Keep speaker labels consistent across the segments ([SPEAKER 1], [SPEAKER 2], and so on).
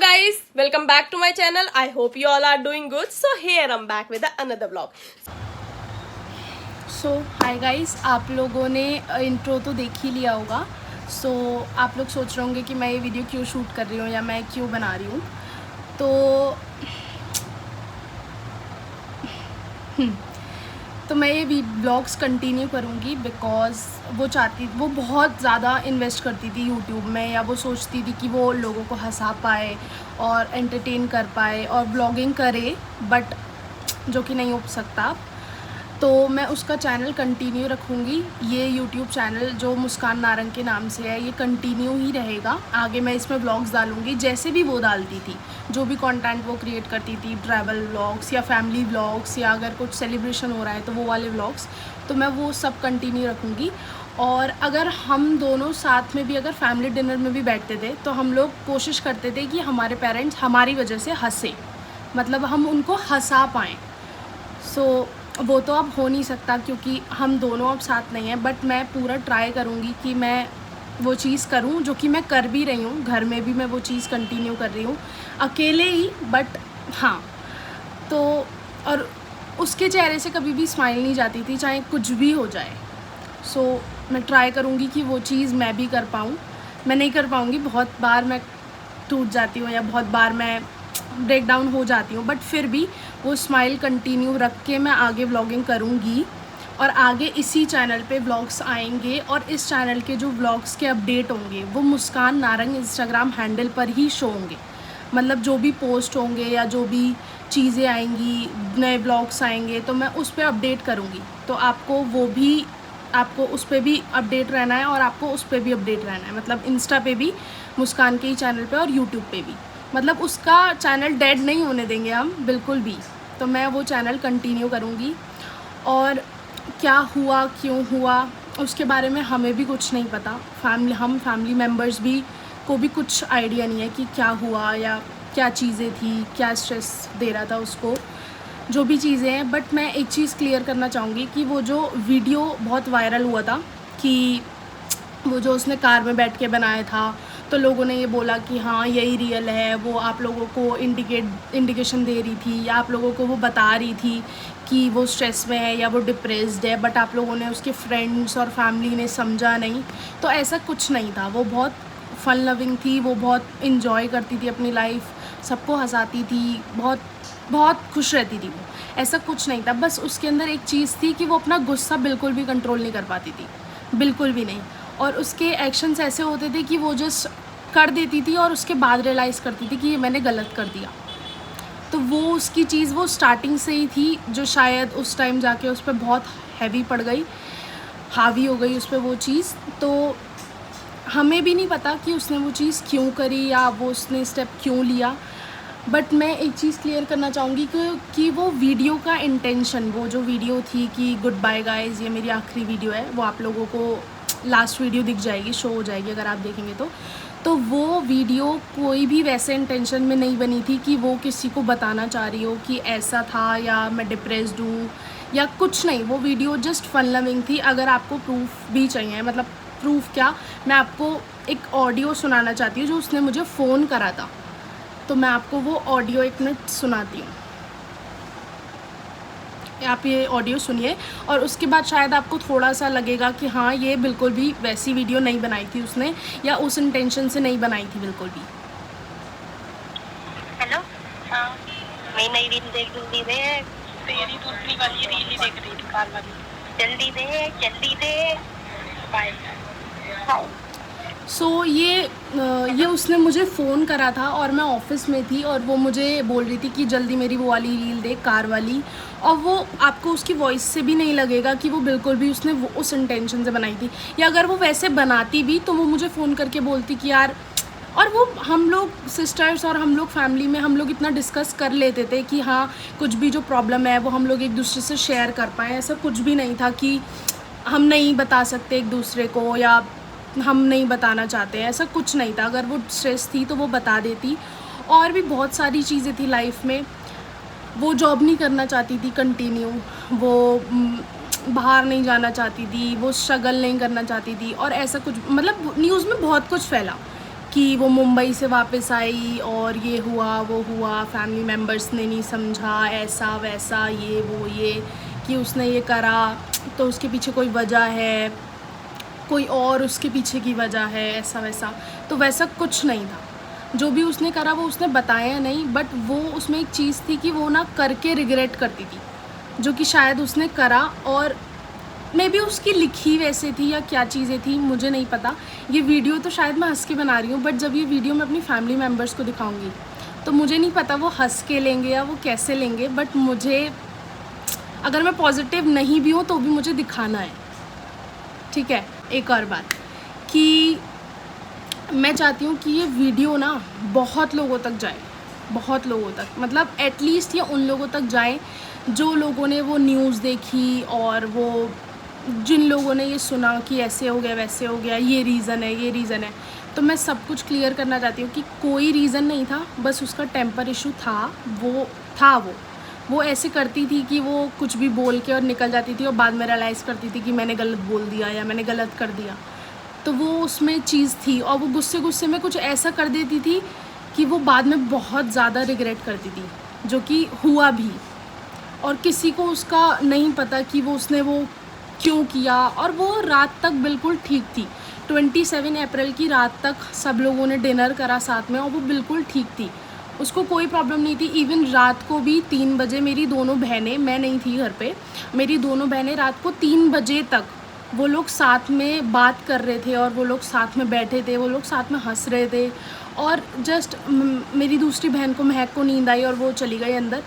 [SPEAKER 1] guys, welcome back to my channel. I hope you all are doing good. So here I'm back with another vlog.
[SPEAKER 2] Hi guys, आप लोगों ने intro तो देख ही लिया होगा। आप लोग सोच रहे होंगे कि मैं ये वीडियो क्यों शूट कर रही हूँ या मैं क्यों बना रही हूँ। तो मैं ये ब्लॉग्स कंटिन्यू करूँगी बिकॉज़ वो बहुत ज़्यादा इन्वेस्ट करती थी यूट्यूब में, या वो सोचती थी कि वो लोगों को हंसा पाए और एंटरटेन कर पाए और ब्लॉगिंग करे, बट जो कि नहीं हो सकता। तो मैं उसका चैनल कंटिन्यू रखूँगी। ये यूट्यूब चैनल जो मुस्कान नारंग के नाम से है, ये कंटिन्यू ही रहेगा। आगे मैं इसमें व्लॉग्स डालूँगी जैसे भी वो डालती थी, जो भी कंटेंट वो क्रिएट करती थी, ट्रैवल व्लॉग्स या फैमिली व्लॉग्स, या अगर कुछ सेलिब्रेशन हो रहा है तो वो वाले व्लॉग्स, तो मैं वो सब कंटिन्यू रखूँगी। और अगर हम दोनों साथ में भी अगर फैमिली डिनर में भी बैठते थे तो हम लोग कोशिश करते थे कि हमारे पेरेंट्स हमारी वजह से हंसे, मतलब हम उनको हंसा पाएँ। वो तो अब हो नहीं सकता क्योंकि हम दोनों अब साथ नहीं हैं, बट मैं पूरा ट्राई करूँगी कि मैं वो चीज़ करूँ जो कि मैं कर भी रही हूँ। घर में भी मैं वो चीज़ कंटिन्यू कर रही हूँ, अकेले ही, बट हाँ। तो और उसके चेहरे से कभी भी स्माइल नहीं जाती थी, चाहे कुछ भी हो जाए। मैं ट्राई करूँगी कि वो चीज़ मैं भी कर पाऊँ। मैं नहीं कर पाऊँगी, बहुत बार मैं टूट जाती हूँ या बहुत बार मैं ब्रेक डाउन हो जाती हूँ, बट फिर भी वो स्माइल कंटिन्यू रख के मैं आगे व्लॉगिंग करूँगी। और आगे इसी चैनल पे व्लॉग्स आएंगे, और इस चैनल के जो व्लॉग्स के अपडेट होंगे वो मुस्कान नारंग इंस्टाग्राम हैंडल पर ही शो होंगे। मतलब जो भी पोस्ट होंगे या जो भी चीज़ें आएंगी, नए व्लॉग्स आएंगे, तो मैं उस पर अपडेट करूँगी। तो आपको उस पर भी अपडेट रहना है और आपको उस पर भी अपडेट रहना है। मतलब इंस्टा पे भी मुस्कान के ही चैनल पे और यूट्यूब पे भी, मतलब उसका चैनल डेड नहीं होने देंगे हम बिल्कुल भी। तो मैं वो चैनल कंटिन्यू करूँगी। और क्या हुआ, क्यों हुआ, उसके बारे में हमें भी कुछ नहीं पता। हम फैमिली मेम्बर्स को भी कुछ आइडिया नहीं है कि क्या हुआ या क्या चीज़ें थी, क्या स्ट्रेस दे रहा था उसको, जो भी चीज़ें हैं। बट मैं एक चीज़ क्लियर करना चाहूँगी कि वो जो वीडियो बहुत वायरल हुआ था कि वो जो उसने कार में बैठ के बनाया था, तो लोगों ने ये बोला कि हाँ यही रियल है। वो आप लोगों को इंडिकेशन दे रही थी, या आप लोगों को वो बता रही थी कि वो स्ट्रेस में है या वो डिप्रेस्ड है, बट आप लोगों ने, उसके फ्रेंड्स और फैमिली ने समझा नहीं। तो ऐसा कुछ नहीं था। वो बहुत फन लविंग थी, वो बहुत इन्जॉय करती थी अपनी लाइफ, सबको हंसाती थी, बहुत बहुत खुश रहती थी वो। ऐसा कुछ नहीं था। बस उसके अंदर एक चीज़ थी कि वो अपना गुस्सा बिल्कुल भी कंट्रोल नहीं कर पाती थी, बिल्कुल भी नहीं। और उसके एक्शंस ऐसे होते थे कि वो जस्ट कर देती थी और उसके बाद रियलाइज़ करती थी कि ये मैंने गलत कर दिया। तो वो उसकी चीज़ वो स्टार्टिंग से ही थी, जो शायद उस टाइम जाके उस पर बहुत हैवी पड़ गई, हावी हो गई उस पर वो चीज़। तो हमें भी नहीं पता कि उसने वो चीज़ क्यों करी या वो उसने स्टेप क्यों लिया। बट मैं एक चीज़ क्लियर करना चाहूँगी कि वो वीडियो का इंटेंशन, वो जो वीडियो थी कि गुड बाय गाइज़, ये मेरी आखिरी वीडियो है, वो आप लोगों को लास्ट वीडियो दिख जाएगी, शो हो जाएगी अगर आप देखेंगे तो वो वीडियो कोई भी वैसे इंटेंशन में नहीं बनी थी कि वो किसी को बताना चाह रही हो कि ऐसा था या मैं डिप्रेस्ड हूँ या कुछ नहीं। वो वीडियो जस्ट फन लविंग थी। अगर आपको प्रूफ भी चाहिए, मतलब प्रूफ क्या, मैं आपको एक ऑडियो सुनाना चाहती हूँ जो उसने मुझे फ़ोन करा था। तो मैं आपको वो ऑडियो 1 मिनट सुनाती हूँ। आप ये ऑडियो सुनिए और उसके बाद शायद आपको थोड़ा सा लगेगा कि हाँ ये बिल्कुल भी वैसी वीडियो नहीं बनाई थी उसने, या उस इंटेंशन से नहीं बनाई थी बिल्कुल भी।
[SPEAKER 3] हेलो, हाँ मैं नई रील देख जल्दी दे। तेरी दूसरी वाली रील ही देख रही थी, कार वाली। जल्दी दे बाय।
[SPEAKER 2] ये उसने मुझे फ़ोन करा था और मैं ऑफ़िस में थी, और वो मुझे बोल रही थी कि जल्दी मेरी वो वाली रील देख, कार वाली। और वो आपको उसकी वॉइस से भी नहीं लगेगा कि वो बिल्कुल भी उसने वो उस इंटेंशन से बनाई थी, या अगर वो वैसे बनाती भी तो वो मुझे फ़ोन करके बोलती कि यार। और वो हम लोग सिस्टर्स और हम लोग फैमिली में हम लोग इतना डिस्कस कर लेते थे कि हाँ कुछ भी जो प्रॉब्लम है वो हम लोग एक दूसरे से शेयर कर पाएँ। ऐसा कुछ भी नहीं था कि हम नहीं बता सकते एक दूसरे को या हम नहीं बताना चाहते हैं, ऐसा कुछ नहीं था। अगर वो स्ट्रेस थी तो वो बता देती। और भी बहुत सारी चीज़ें थी लाइफ में। वो जॉब नहीं करना चाहती थी कंटिन्यू, वो बाहर नहीं जाना चाहती थी, वो स्ट्रगल नहीं करना चाहती थी, और ऐसा कुछ, मतलब न्यूज़ में बहुत कुछ फैला कि वो मुंबई से वापस आई और ये हुआ वो हुआ, फैमिली मेम्बर्स ने नहीं समझा, ऐसा वैसा ये वो ये, कि उसने ये करा तो उसके पीछे कोई वजह है, कोई और उसके पीछे की वजह है, ऐसा वैसा। तो वैसा कुछ नहीं था। जो भी उसने करा वो उसने बताया नहीं, बट वो उसमें एक चीज़ थी कि वो ना करके रिग्रेट करती थी, जो कि शायद उसने करा, और मे बी उसकी लिखी वैसे थी या क्या चीज़ें थी मुझे नहीं पता। ये वीडियो तो शायद मैं हंस के बना रही हूँ, बट जब ये वीडियो मैं अपनी फैमिली मेम्बर्स को दिखाऊंगी तो मुझे नहीं पता वो हंस के लेंगे या वो कैसे लेंगे, बट मुझे, अगर मैं पॉजिटिव नहीं भी हूँ तो भी मुझे दिखाना है, ठीक है। एक और बात कि मैं चाहती हूँ कि ये वीडियो ना बहुत लोगों तक जाए, बहुत लोगों तक, मतलब एटलीस्ट ये उन लोगों तक जाए जो लोगों ने वो न्यूज़ देखी, और वो जिन लोगों ने ये सुना कि ऐसे हो गया वैसे हो गया, ये रीज़न है ये रीज़न है। तो मैं सब कुछ क्लियर करना चाहती हूँ कि कोई रीज़न नहीं था, बस उसका टेम्पर इशू था। वो ऐसे करती थी कि वो कुछ भी बोल के और निकल जाती थी, और बाद में रियलाइज़ करती थी कि मैंने गलत बोल दिया या मैंने गलत कर दिया। तो वो उसमें चीज़ थी, और वो गुस्से में कुछ ऐसा कर देती थी कि वो बाद में बहुत ज़्यादा रिग्रेट करती थी, जो कि हुआ भी, और किसी को उसका नहीं पता कि वो उसने वो क्यों किया। और वो रात तक बिल्कुल ठीक थी, 27 अप्रैल की रात तक सब लोगों ने डिनर करा साथ में, और वो बिल्कुल ठीक थी, उसको कोई प्रॉब्लम नहीं थी। इवन रात को भी 3 बजे मेरी दोनों बहनें, मैं नहीं थी घर पे, मेरी दोनों बहनें रात को 3 बजे तक वो लोग साथ में बात कर रहे थे, और वो लोग साथ में बैठे थे, वो लोग साथ में हंस रहे थे। और जस्ट मेरी दूसरी बहन को, महक को नींद आई और वो चली गई अंदर,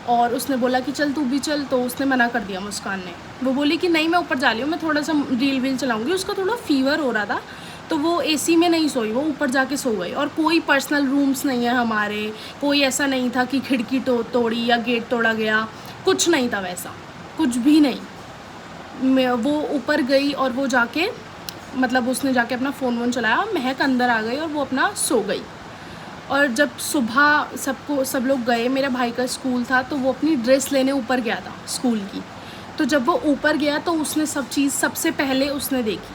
[SPEAKER 2] और उसने बोला कि चल तू भी चल, तो उसने मना कर दिया मुस्कान ने। वो बोली कि नहीं मैं ऊपर जा रही हूँ, मैं थोड़ा सा रील वील चलाऊँगी। उसका थोड़ा फीवर हो रहा था, तो वो एसी में नहीं सोई, वो ऊपर जाके सो गई। और कोई पर्सनल रूम्स नहीं है हमारे, कोई ऐसा नहीं था कि खिड़की तोड़ी या गेट तोड़ा गया, कुछ नहीं था वैसा, कुछ भी नहीं। वो ऊपर गई और वो जाके, मतलब उसने जाके अपना फ़ोन वोन चलाया, महक अंदर आ गई और वो अपना सो गई। और जब सुबह सब लोग गए, मेरे भाई का स्कूल था, तो वो अपनी ड्रेस लेने ऊपर गया था स्कूल की। तो जब वो ऊपर गया तो उसने सब चीज़ सबसे पहले उसने देखी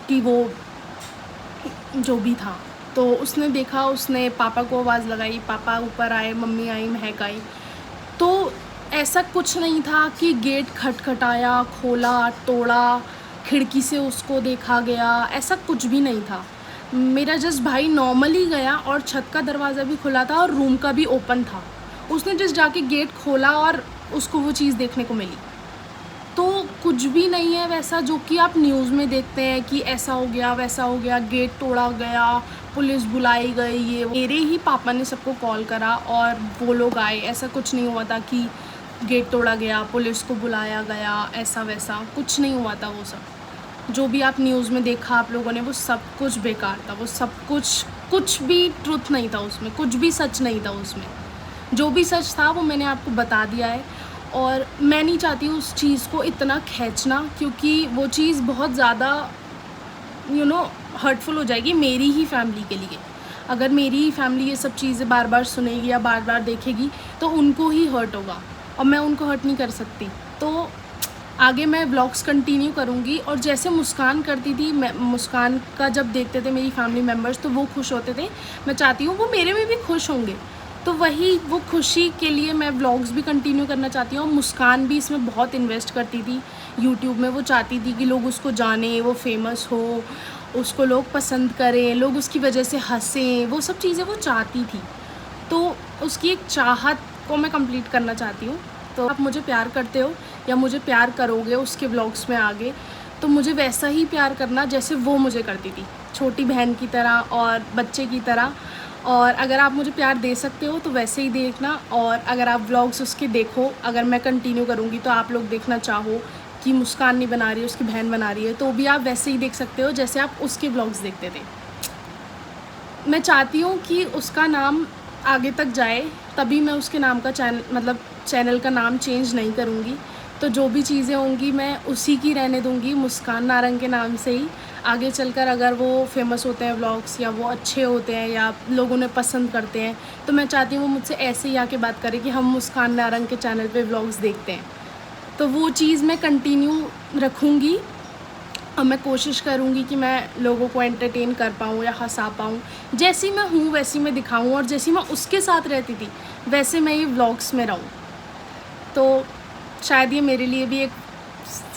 [SPEAKER 2] कि वो जो भी था। तो उसने देखा, उसने पापा को आवाज़ लगाई, पापा ऊपर आए, मम्मी आई, महक आई। तो ऐसा कुछ नहीं था कि गेट खटखटाया, खोला, तोड़ा, खिड़की से उसको देखा गया, ऐसा कुछ भी नहीं था। मेरा जस्ट भाई नॉर्मली गया और छत का दरवाज़ा भी खुला था और रूम का भी ओपन था। उसने जस्ट जाके गेट खोला और उसको वो चीज़ देखने को मिली। तो कुछ भी नहीं है वैसा जो कि आप न्यूज़ में देखते हैं कि ऐसा हो गया वैसा हो गया, गेट तोड़ा गया, पुलिस बुलाई गई, ये मेरे ही पापा ने सबको कॉल करा और वो लोग आए। ऐसा कुछ नहीं हुआ था कि गेट तोड़ा गया, पुलिस को बुलाया गया, ऐसा वैसा कुछ नहीं हुआ था। वो सब जो भी आप न्यूज़ में देखा आप लोगों ने, वो सब कुछ बेकार था। वो सब कुछ भी ट्रुथ नहीं था उसमें, कुछ भी सच नहीं था उसमें। जो भी सच था वो मैंने आपको बता दिया है। और मैं नहीं चाहती उस चीज़ को इतना खींचना, क्योंकि वो चीज़ बहुत ज़्यादा हर्टफुल हो जाएगी मेरी ही फैमिली के लिए। अगर मेरी ही फैमिली ये सब चीज़ें बार बार सुनेगी या बार बार देखेगी तो उनको ही हर्ट होगा, और मैं उनको हर्ट नहीं कर सकती। तो आगे मैं व्लॉग्स कंटिन्यू करूँगी। और जैसे मुस्कान करती थी, मुस्कान का जब देखते थे मेरी फैमिली मेम्बर्स तो वो खुश होते थे, मैं चाहती हूँ वो मेरे में भी खुश होंगे। तो वही वो खुशी के लिए मैं व्लॉग्स भी कंटिन्यू करना चाहती हूँ। मुस्कान भी इसमें बहुत इन्वेस्ट करती थी यूट्यूब में। वो चाहती थी कि लोग उसको जानें, वो फेमस हो, उसको लोग पसंद करें, लोग उसकी वजह से हंसें, वो सब चीज़ें वो चाहती थी। तो उसकी एक चाहत को मैं कंप्लीट करना चाहती हूँ। तो आप मुझे प्यार करते हो या मुझे प्यार करोगे उसके व्लॉग्स में आगे, तो मुझे वैसा ही प्यार करना जैसे वो मुझे करती थी, छोटी बहन की तरह और बच्चे की तरह। और अगर आप मुझे प्यार दे सकते हो तो वैसे ही देखना। और अगर आप व्लॉग्स उसके देखो, अगर मैं कंटिन्यू करूँगी तो आप लोग देखना चाहो कि मुस्कान नहीं बना रही है, उसकी बहन बना रही है, तो भी आप वैसे ही देख सकते हो जैसे आप उसके व्लॉग्स देखते थे। मैं चाहती हूँ कि उसका नाम आगे तक जाए, तभी मैं उसके नाम का चैनल का नाम चेंज नहीं करूँगी। तो जो भी चीज़ें होंगी मैं उसी की रहने दूँगी, मुस्कान नारंग के नाम से ही। आगे चलकर अगर वो फेमस होते हैं व्लॉग्स, या वो अच्छे होते हैं या लोग उन्हें पसंद करते हैं, तो मैं चाहती हूँ वो मुझसे ऐसे ही आके बात करें कि हम मुस्कान नारंग के चैनल पे व्लॉग्स देखते हैं। तो वो चीज़ मैं कंटिन्यू रखूँगी। और मैं कोशिश करूँगी कि मैं लोगों को एंटरटेन कर पाऊँ या हँसा पाऊँ। जैसी मैं हूँ वैसी मैं दिखाऊँ, और जैसी मैं उसके साथ रहती थी वैसे मैं ये व्लॉग्स में रहूँ। तो शायद ये मेरे लिए भी एक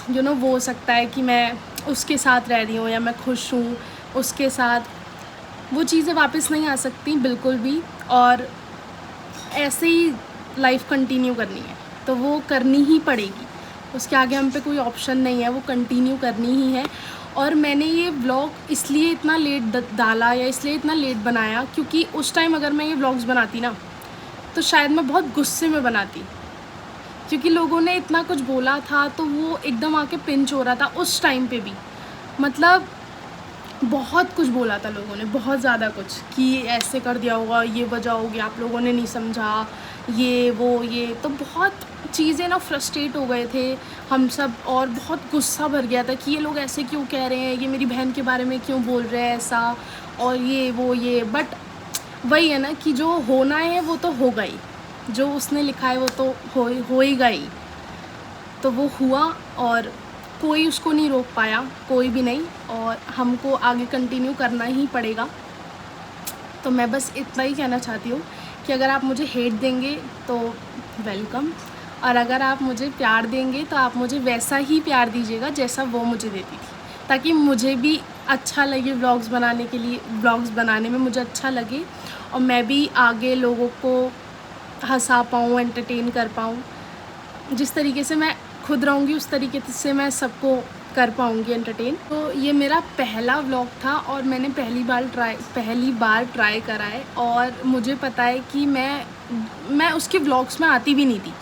[SPEAKER 2] वो हो सकता है कि मैं उसके साथ रह रही हूँ या मैं खुश हूँ उसके साथ। वो चीज़ें वापस नहीं आ सकती बिल्कुल भी, और ऐसे ही लाइफ कंटिन्यू करनी है तो वो करनी ही पड़ेगी। उसके आगे हम पे कोई ऑप्शन नहीं है, वो कंटिन्यू करनी ही है। और मैंने ये व्लॉग इसलिए इतना लेट डाला या इसलिए इतना लेट बनाया क्योंकि उस टाइम अगर मैं ये व्लॉग्स बनाती ना तो शायद मैं बहुत गुस्से में बनाती, क्योंकि लोगों ने इतना कुछ बोला था तो वो एकदम आके पिंच हो रहा था उस टाइम पे भी। मतलब बहुत कुछ बोला था लोगों ने, बहुत ज़्यादा कुछ, कि ऐसे कर दिया होगा, ये वजह होगी, आप लोगों ने नहीं समझा, ये वो ये, तो बहुत चीज़ें ना फ्रस्ट्रेट हो गए थे हम सब, और बहुत गुस्सा भर गया था कि ये लोग ऐसे क्यों कह रहे हैं, ये मेरी बहन के बारे में क्यों बोल रहे हैं ऐसा, और ये वो ये। बट वही है ना कि जो होना है वो तो होगा ही, जो उसने लिखा है वो तो होएगा ही। तो वो हुआ और कोई उसको नहीं रोक पाया, कोई भी नहीं, और हमको आगे कंटिन्यू करना ही पड़ेगा। तो मैं बस इतना ही कहना चाहती हूँ कि अगर आप मुझे हेट देंगे तो वेलकम, और अगर आप मुझे प्यार देंगे तो आप मुझे वैसा ही प्यार दीजिएगा जैसा वो मुझे देती थी, ताकि मुझे भी अच्छा लगे व्लॉग्स बनाने के लिए, व्लॉग्स बनाने में मुझे अच्छा लगे, और मैं भी आगे लोगों को हंसा पाऊँ, एंटरटेन कर पाऊँ। जिस तरीके से मैं खुद रहूँगी उस तरीके से मैं सबको कर पाऊँगी एंटरटेन। तो ये मेरा पहला व्लॉग था और मैंने पहली बार ट्राई करा है, और मुझे पता है कि मैं उसके व्लॉग्स में आती भी नहीं थी,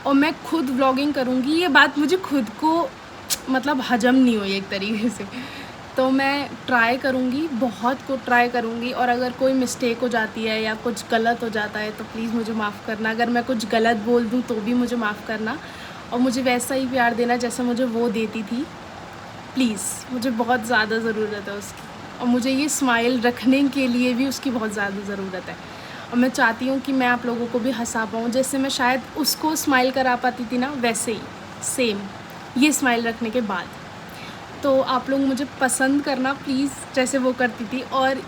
[SPEAKER 2] और मैं खुद व्लॉगिंग करूँगी, ये बात मुझे खुद को मतलब हजम नहीं हुई एक तरीके से। तो मैं ट्राई करूँगी, बहुत को ट्राई करूँगी, और अगर कोई मिस्टेक हो जाती है या कुछ गलत हो जाता है तो प्लीज़ मुझे माफ़ करना। अगर मैं कुछ गलत बोल दूँ तो भी मुझे माफ़ करना, और मुझे वैसा ही प्यार देना जैसा मुझे वो देती थी। प्लीज़, मुझे बहुत ज़्यादा ज़रूरत है उसकी, और मुझे ये स्माइल रखने के लिए भी उसकी बहुत ज़्यादा ज़रूरत है। और मैं चाहती हूँ कि मैं आप लोगों को भी हँसा पाऊँ, जैसे मैं शायद उसको स्माइल करा पाती थी ना, वैसे ही सेम ये स्माइल रखने के बाद। तो आप लोग मुझे पसंद करना प्लीज़, जैसे वो करती थी। और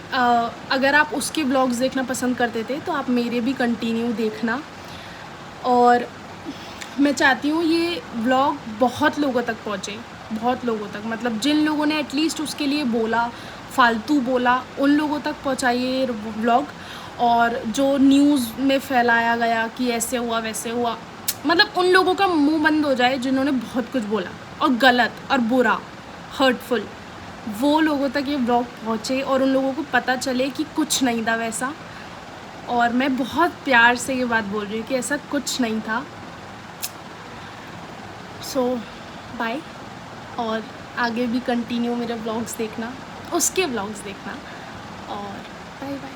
[SPEAKER 2] अगर आप उसके व्लॉग्स देखना पसंद करते थे तो आप मेरे भी कंटिन्यू देखना। और मैं चाहती हूँ ये व्लॉग बहुत लोगों तक पहुँचे, बहुत लोगों तक, मतलब जिन लोगों ने एटलीस्ट उसके लिए बोला, फालतू बोला, उन लोगों तक पहुँचाइए ये व्लॉग। और जो न्यूज़ में फैलाया गया कि ऐसे हुआ वैसे हुआ, मतलब उन लोगों का मुंह बंद हो जाए जिन्होंने बहुत कुछ बोला और गलत और बुरा, हर्टफुल, वो लोगों तक ये व्लॉग पहुँचे और उन लोगों को पता चले कि कुछ नहीं था वैसा। और मैं बहुत प्यार से ये बात बोल रही हूँ कि ऐसा कुछ नहीं था। सो बाय, और आगे भी कंटिन्यू मेरे व्लॉग्स देखना, उसके व्लॉग्स देखना, और बाय बाय।